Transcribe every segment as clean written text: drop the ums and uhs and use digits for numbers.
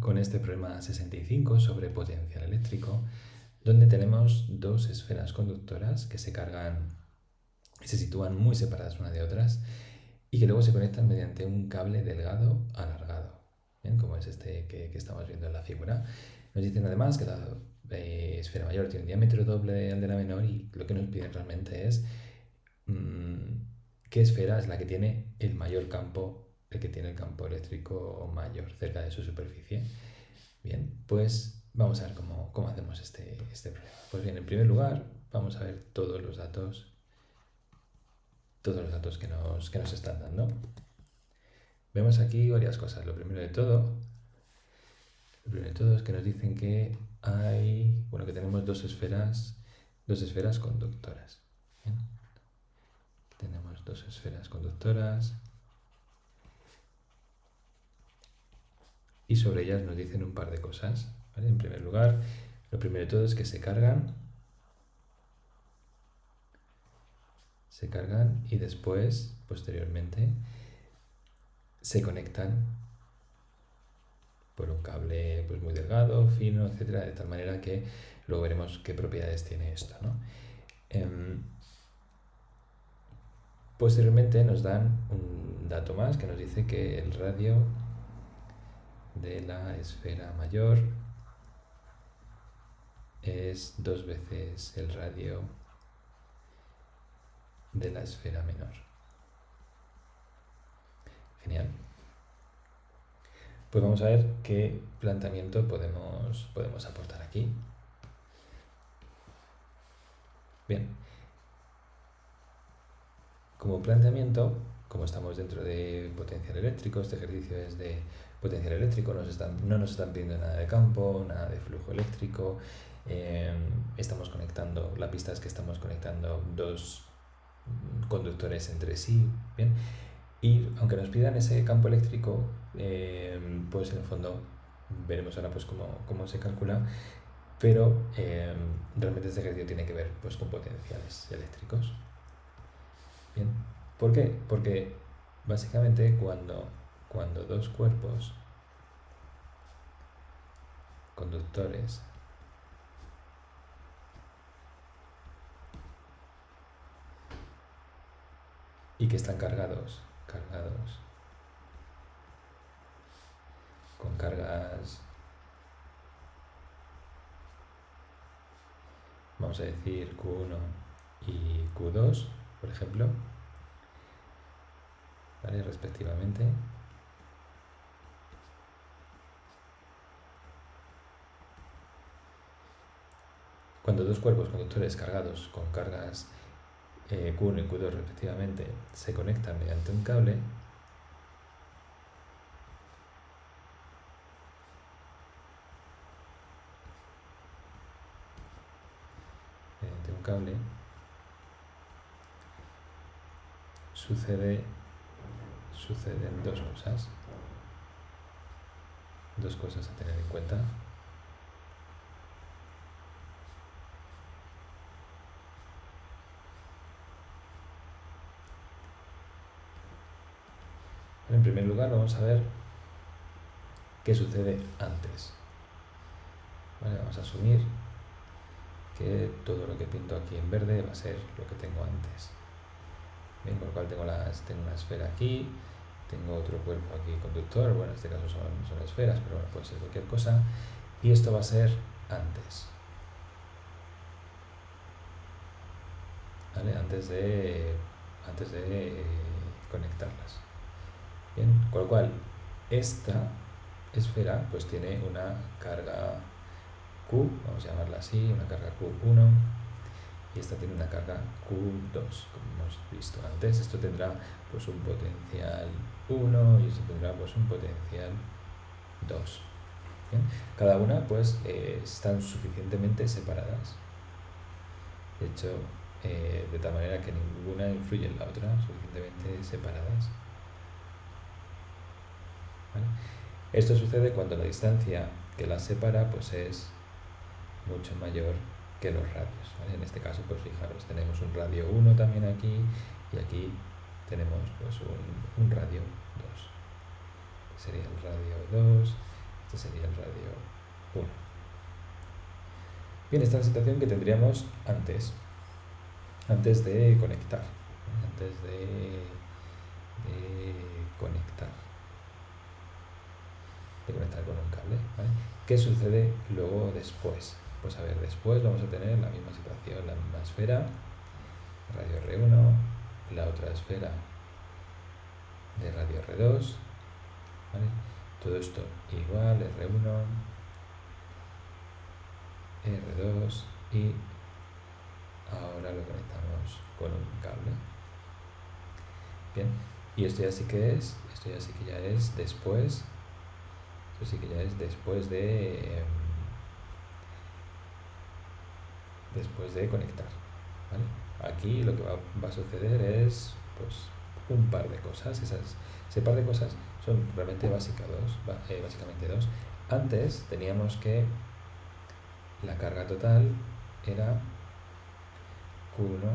Con este problema 65 sobre potencial eléctrico, donde tenemos dos esferas conductoras que se cargan y se sitúan muy separadas una de otras y que luego se conectan mediante un cable delgado alargado. ¿Bien? Como es este que estamos viendo en la figura. Nos dicen además que la esfera mayor tiene un diámetro doble al de la menor y lo que nos piden realmente es qué esfera es la que tiene el mayor campo, el que tiene el campo eléctrico mayor cerca de su superficie. Bien, pues vamos a ver cómo hacemos este problema. Pues bien, en primer lugar, vamos a ver todos los datos que nos están dando. Vemos aquí varias cosas. Lo primero de todo es que nos dicen que que tenemos dos esferas conductoras. ¿Bien? Tenemos dos esferas conductoras y sobre ellas nos dicen un par de cosas. ¿Vale? En primer lugar, lo primero de todo es que se cargan y después, posteriormente, se conectan por un cable pues, muy delgado, fino, etcétera, de tal manera que luego veremos qué propiedades tiene esto, ¿no? Posteriormente nos dan un dato más que nos dice que el radio de la esfera mayor es 2 veces el radio de la esfera menor. Genial. Pues vamos a ver qué planteamiento podemos aportar aquí. Bien. Como planteamiento, como estamos dentro de potencial eléctrico, este ejercicio es de potencial eléctrico, no nos están pidiendo nada de campo, nada de flujo eléctrico, estamos conectando, la pista es que estamos conectando dos conductores entre sí, ¿bien? Y aunque nos pidan ese campo eléctrico, pues en el fondo veremos ahora pues cómo se calcula, pero realmente este ejercicio tiene que ver pues con potenciales eléctricos. Bien, ¿por qué? Porque básicamente cuando dos cuerpos conductores y que están cargados con cargas, vamos a decir Q1 y Q2, por ejemplo, ¿vale? Respectivamente. Cuando dos cuerpos conductores cargados con cargas Q1 y Q2 respectivamente se conectan mediante un cable, suceden dos cosas a tener en cuenta. En primer lugar vamos a ver qué sucede antes. Vale, vamos a asumir que todo lo que pinto aquí en verde va a ser lo que tengo antes. Bien, con lo cual tengo una esfera aquí, tengo otro cuerpo aquí conductor, bueno, en este caso son esferas, pero bueno, puede ser cualquier cosa, y esto va a ser antes. ¿Vale? Antes de conectarlas. Bien, con lo cual esta esfera pues tiene una carga Q, vamos a llamarla así, una carga Q1, y esta tiene una carga Q2, como hemos visto antes. Esto tendrá pues un potencial 1 y esto tendrá pues un potencial 2. ¿Bien? Cada una pues están suficientemente separadas, de hecho de tal manera que ninguna influye en la otra, suficientemente separadas. ¿Vale? Esto sucede cuando la distancia que las separa pues es mucho mayor que los radios, ¿vale? En este caso pues fijaros, tenemos un radio 1 también aquí y aquí tenemos pues un radio 2, sería el radio 2 Este sería el radio 1. Bien, esta es la situación que tendríamos antes de conectar, antes de conectar con un cable, ¿vale? ¿Qué sucede luego después? Pues a ver, después vamos a tener la misma situación, la misma esfera, radio R1, la otra esfera de radio R2, ¿vale? Todo esto igual, R1, R2 y ahora lo conectamos con un cable. Bien, y esto ya sí que ya es después, esto sí que ya es después de conectar, ¿vale? Aquí lo que va a suceder es pues un par de cosas. Ese par de cosas son realmente básicamente dos. Antes teníamos que la carga total era Q1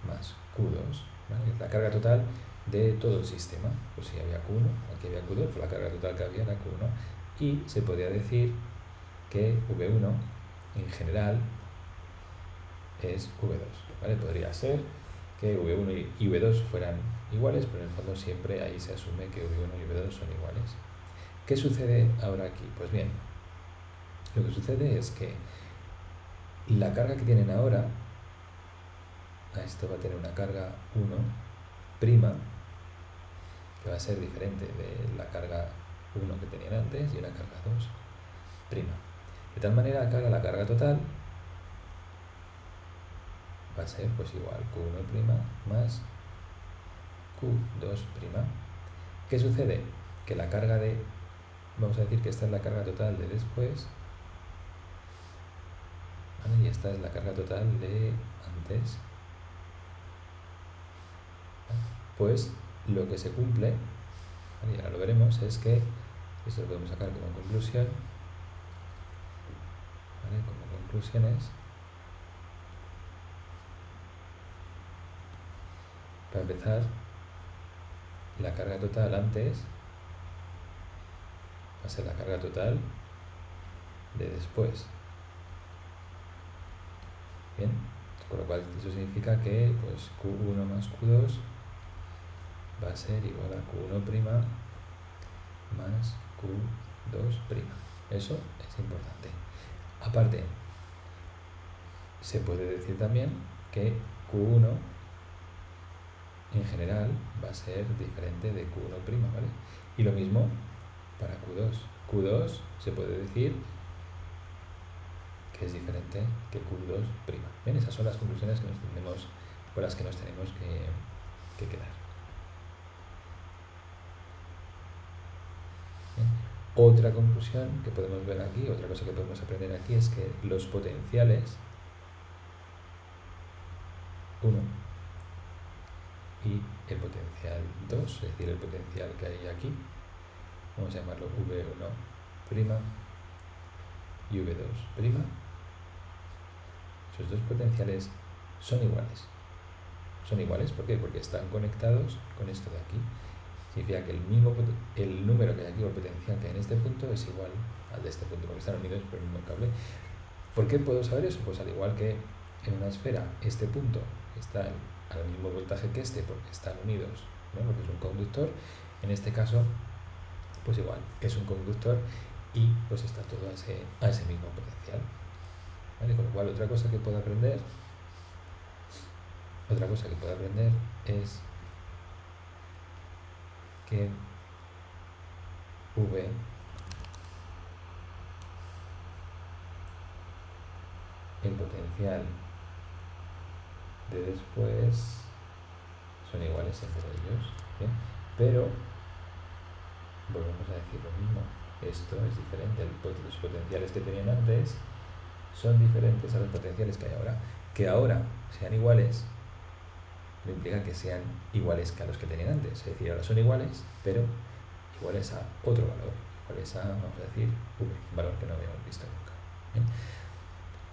más Q2, ¿vale? La carga total de todo el sistema. Pues si había Q1, aquí había Q2, pues la carga total que había era Q1. Y se podría decir que V1 en general es V2, ¿vale? Podría ser que V1 y V2 fueran iguales, pero en el fondo siempre ahí se asume que V1 y V2 son iguales. ¿Qué sucede ahora aquí? Pues bien, lo que sucede es que la carga que tienen ahora, a esto va a tener una carga 1', que va a ser diferente de la carga 1 que tenían antes y una carga 2'. De tal manera que ahora la carga total va a ser pues igual Q1' más Q2'. ¿Qué sucede? Que la carga vamos a decir que esta es la carga total de después, ¿vale? Y esta es la carga total de antes. Pues lo que se cumple, ¿vale? Y ahora lo veremos, es que esto lo podemos sacar como conclusión, ¿vale? Como conclusiones. Para empezar, la carga total antes va a ser la carga total de después. Bien, con lo cual eso significa que pues Q1 más Q2 va a ser igual a Q1' más Q2'. Eso es importante. Aparte, se puede decir también que Q1 en general va a ser diferente de Q1', ¿vale? Y lo mismo para Q2. Q2 se puede decir que es diferente que Q2'. Bien, esas son las conclusiones con las que nos tenemos que quedar. Bien. Otra conclusión que podemos ver aquí, otra cosa que podemos aprender aquí es que los potenciales 1 y el potencial 2, es decir, el potencial que hay aquí, vamos a llamarlo V1' y V2', esos dos potenciales son iguales. Son iguales, ¿por qué? Porque están conectados con esto de aquí. Significa que el número que hay aquí, o el potencial que hay en este punto, es igual al de este punto, porque están unidos por el mismo cable. ¿Por qué puedo saber eso? Pues al igual que en una esfera, este punto está al mismo voltaje que este, porque están unidos, ¿no? Porque es un conductor. En este caso, pues igual, es un conductor y pues está todo a ese mismo potencial, ¿vale? Con lo cual, otra cosa que puedo aprender es que V el potencial de después son iguales entre ellos, ¿bien? Pero volvemos a decir lo mismo, esto es diferente, los potenciales que tenían antes son diferentes a los potenciales que hay ahora. Que ahora sean iguales no implica que sean iguales que a los que tenían antes, es decir, ahora son iguales, pero iguales a otro valor, iguales a, vamos a decir, V, un valor que no habíamos visto nunca. ¿Bien?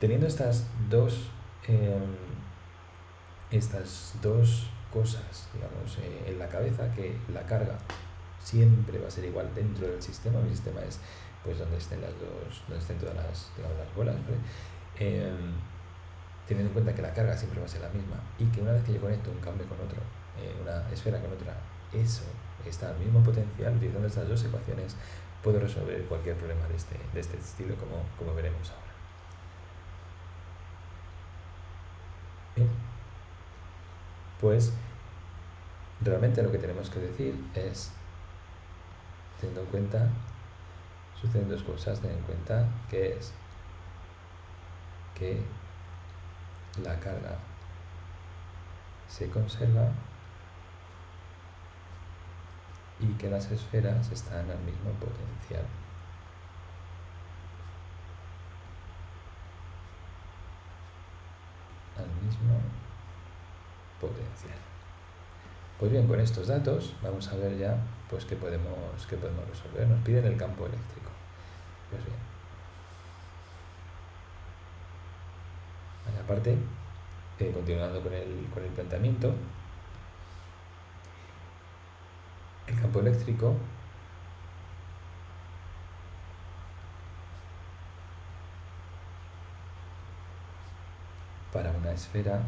Teniendo estas dos cosas, digamos, en la cabeza, que la carga siempre va a ser igual dentro del sistema. Mi sistema es pues donde estén donde estén todas las bolas, ¿vale? Teniendo en cuenta que la carga siempre va a ser la misma y que una vez que yo conecto un cable con otro, una esfera con otra, eso está al mismo potencial. Utilizando estas dos ecuaciones puedo resolver cualquier problema de este estilo, como veremos ahora. Bien, pues realmente lo que tenemos que decir es, teniendo en cuenta, suceden dos cosas. Ten en cuenta que es que la carga se conserva y que las esferas están al mismo potencial. Al mismo potencial. Pues bien, con estos datos vamos a ver ya pues qué podemos resolver. Nos piden el campo eléctrico. Pues bien, aparte, continuando con el planteamiento, el campo eléctrico para una esfera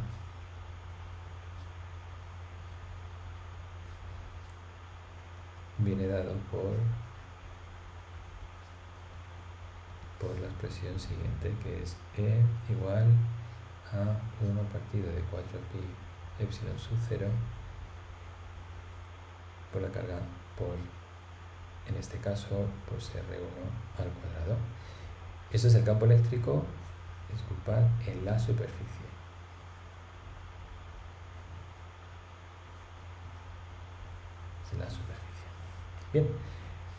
viene dado por la expresión siguiente, que es E igual a 1 partido de 4pi epsilon sub 0 por la carga por, en este caso, pues R1 al cuadrado. Eso es el campo eléctrico, disculpad, en la superficie. Es en la superficie. Bien,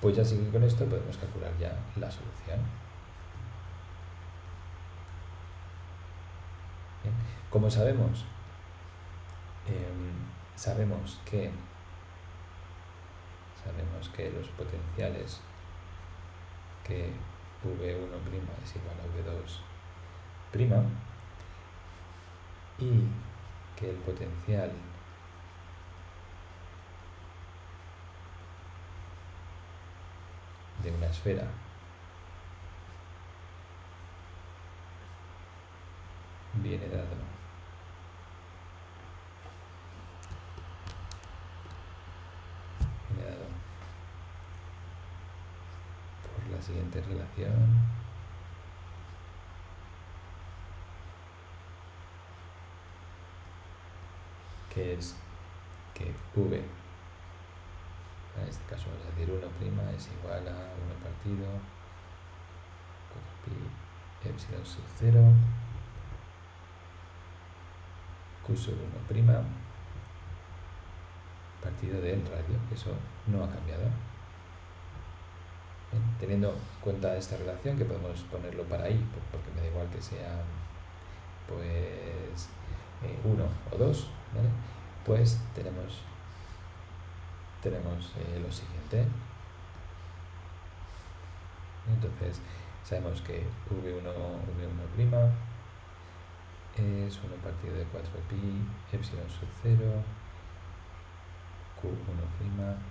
pues ya sí que con esto podemos calcular ya la solución. Bien. Como sabemos, sabemos que los potenciales, que V1' es igual a V2', y que el potencial de una esfera viene dado por la siguiente relación, que es que V, en este caso vamos a decir 1' es igual a 1 partido 4pi epsilon sub 0 q sub 1' partido del radio, que eso no ha cambiado. Bien, teniendo en cuenta esta relación, que podemos ponerlo para ahí, porque me da igual que sea pues 1 o 2, ¿vale? Pues tenemos lo siguiente. Entonces sabemos que V1' es 1 partido de 4pi epsilon sub 0 Q1',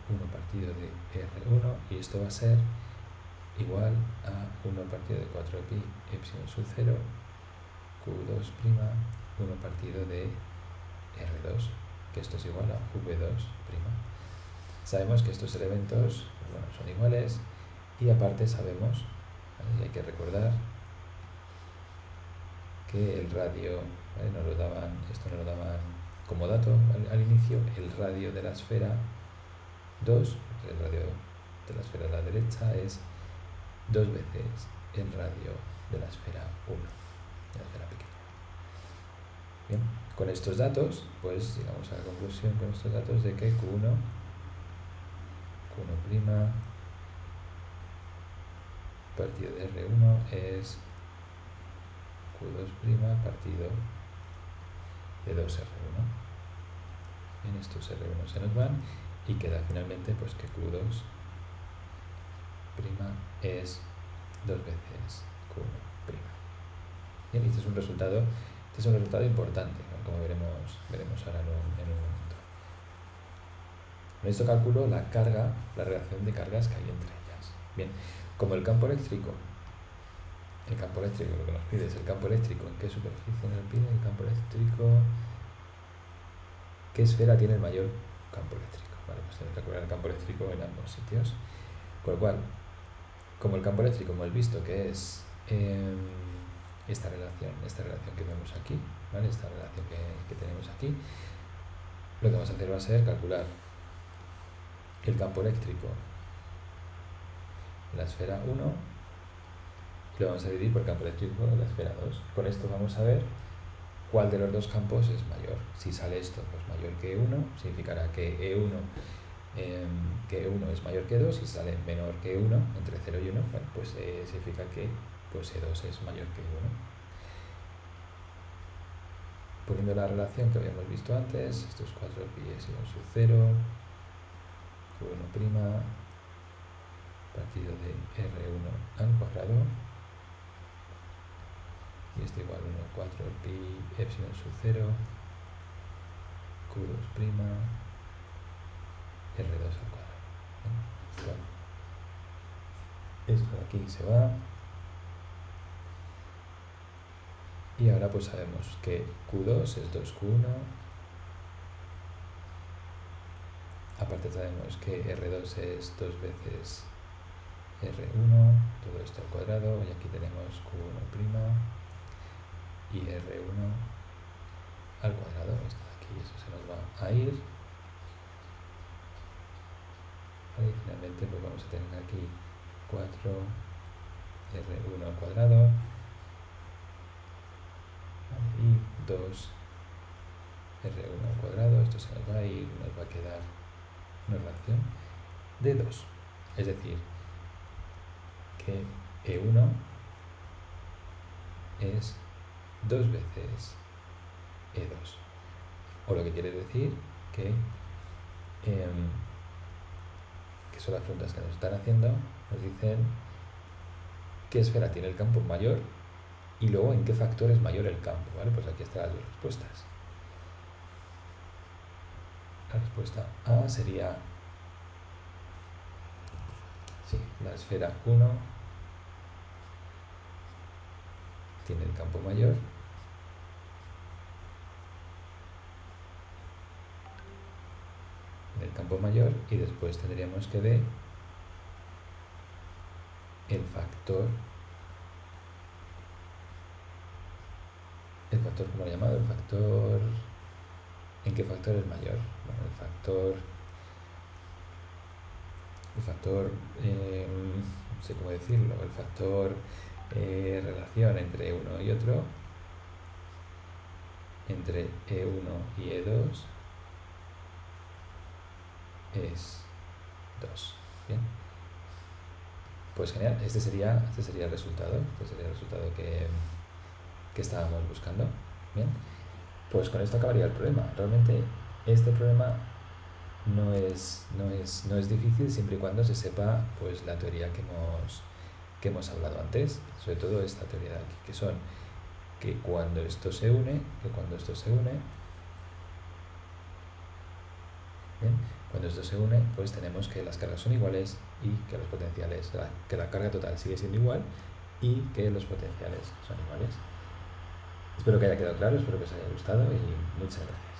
1 partido de R1, y esto va a ser igual a 1 partido de 4pi epsilon sub 0 Q2', 1 partido de R2, que esto es igual a V2'. Sabemos que estos elementos, bueno, son iguales, y aparte sabemos, ¿vale? Y hay que recordar que el radio, ¿vale? Esto nos lo daban como dato al inicio, el radio de la esfera 2, el radio de la esfera de la derecha es 2 veces el radio de la esfera 1, de la esfera pequeña. Bien, con estos datos, pues llegamos a la conclusión con estos datos de que Q1', partido de R1 es Q2' partido de 2R1. Bien, estos R1 se nos van y queda finalmente pues que Q2' es 2 veces Q1'. Bien, y este es un resultado importante, ¿no? Como veremos ahora en un momento. Con esto calculo la carga, la relación de cargas que hay entre ellas. Bien, como el campo eléctrico lo que nos pide es el campo eléctrico, ¿en qué superficie nos pide el campo eléctrico? ¿Qué esfera tiene el mayor campo eléctrico? Vale, pues tenemos que calcular el campo eléctrico en ambos sitios. Con lo cual, como el campo eléctrico hemos visto que es esta relación que vemos aquí, ¿vale? Esta relación que tenemos aquí, lo que vamos a hacer va a ser calcular el campo eléctrico en la esfera 1 y lo vamos a dividir por el campo eléctrico en la esfera 2. Con esto vamos a ver cuál de los dos campos es mayor. Si sale esto pues mayor que 1, significará que E1 es mayor que 2, y sale menor que 1, entre 0 y 1, bueno, pues significa que pues E2 es mayor que 1. Poniendo la relación que habíamos visto antes, esto es 4pi epsilon sub 0, Q1' partido de R1 al cuadrado, y esto igual 1, 4pi epsilon sub 0, Q2' R2 al cuadrado. Bueno, esto de aquí se va. Y ahora pues sabemos que Q2 es 2Q1. Aparte sabemos que R2 es 2 veces R1, todo esto al cuadrado, y aquí tenemos Q1' y R1 al cuadrado. Esto de aquí, eso se nos va a ir. Vale, y finalmente pues vamos a tener aquí 4R1 al cuadrado. Y 2R1 al cuadrado, esto se nos va a ir, nos va a quedar una relación de 2. Es decir, que E1 es 2 veces E2. O lo que quiere decir que son las preguntas que nos están haciendo, nos dicen qué esfera tiene el campo mayor y luego en qué factor es mayor el campo, ¿vale? Pues aquí están las dos respuestas. La respuesta A sería, sí, la esfera 1 tiene el campo mayor en el campo mayor, y después tendríamos que ver el factor, ¿cómo lo he llamado? El factor, ¿en qué factor es mayor? Bueno, el factor, no sé cómo decirlo, el factor relación entre uno y otro, entre E1 y E2, es 2. Bien, pues genial, este sería el resultado, que estábamos buscando. Bien, pues con esto acabaría el problema. Realmente este problema no es difícil siempre y cuando se sepa pues la teoría que hemos hablado antes, sobre todo esta teoría de aquí, que son que cuando esto se une, bien, cuando esto se une, pues tenemos que las cargas son iguales y que los potenciales, que la carga total sigue siendo igual y que los potenciales son iguales. Espero que haya quedado claro, espero que os haya gustado y muchas gracias.